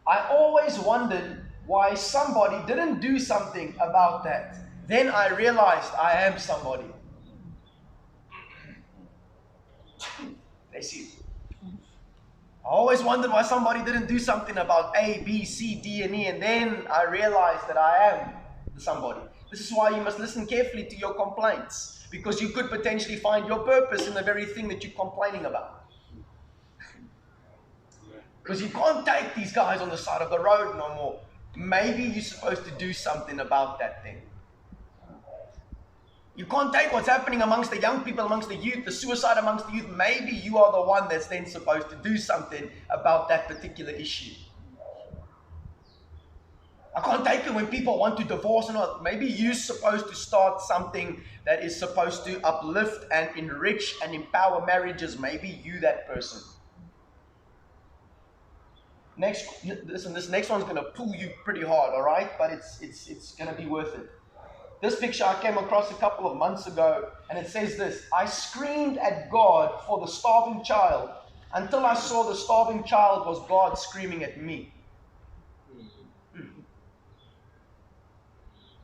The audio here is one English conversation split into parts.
I always wondered why somebody didn't do something about that. Then I realized I am somebody. They see. I always wondered why somebody didn't do something about A, B, C, D, and E, and then I realized that I am somebody. This is why you must listen carefully to your complaints, because you could potentially find your purpose in the very thing that you're complaining about. Because you can't take these guys on the side of the road no more. Maybe you're supposed to do something about that thing. You can't take what's happening amongst the young people, amongst the youth, the suicide amongst the youth. Maybe you are the one that's then supposed to do something about that particular issue. I can't take it when people want to divorce or not. Maybe you're supposed to start something that is supposed to uplift and enrich and empower marriages. Maybe you that person. Listen, this next one's going to pull you pretty hard, all right? But it's going to be worth it. This picture I came across a couple of months ago, and it says this: I screamed at God for the starving child until I saw the starving child was God screaming at me.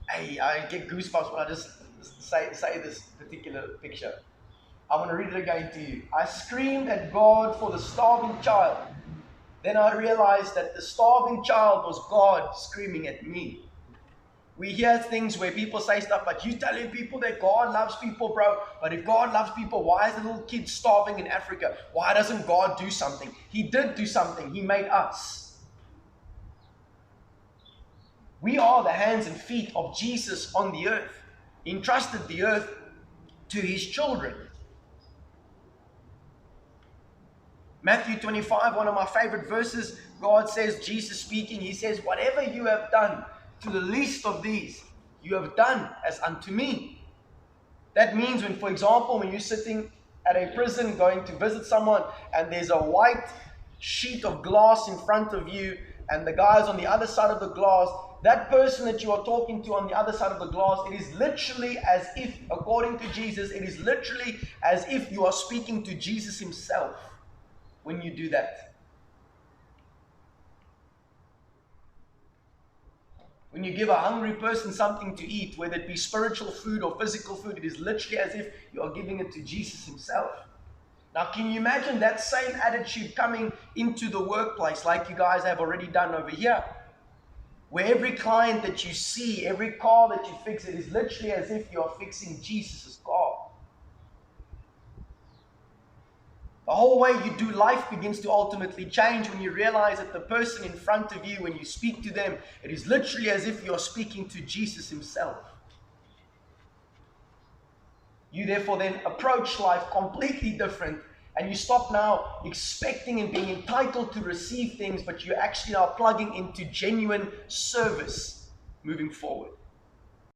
Hey, I get goosebumps when I just say this particular picture. I want to read it again to you. I screamed at God for the starving child. Then I realized that the starving child was God screaming at me. We hear things where people say stuff, but you telling people that God loves people, bro. But if God loves people, why is the little kid starving in Africa? Why doesn't God do something? He did do something. He made us. We are the hands and feet of Jesus on the earth. He entrusted the earth to his children. Matthew 25, one of my favorite verses, God says, Jesus speaking, he says, whatever you have done to the least of these, you have done as unto me. That means when, for example, when you're sitting at a prison going to visit someone and there's a white sheet of glass in front of you and the guy's on the other side of the glass, that person that you are talking to on the other side of the glass, it is literally as if, according to Jesus, it is literally as if you are speaking to Jesus himself when you do that. When you give a hungry person something to eat, whether it be spiritual food or physical food, it is literally as if you are giving it to Jesus himself. Now, can you imagine that same attitude coming into the workplace like you guys have already done over here? Where every client that you see, every car that you fix, it is literally as if you are fixing Jesus' car. The whole way you do life begins to ultimately change when you realize that the person in front of you, when you speak to them, it is literally as if you're speaking to Jesus himself. You therefore then approach life completely different, and you stop now expecting and being entitled to receive things, but you're actually now plugging into genuine service moving forward.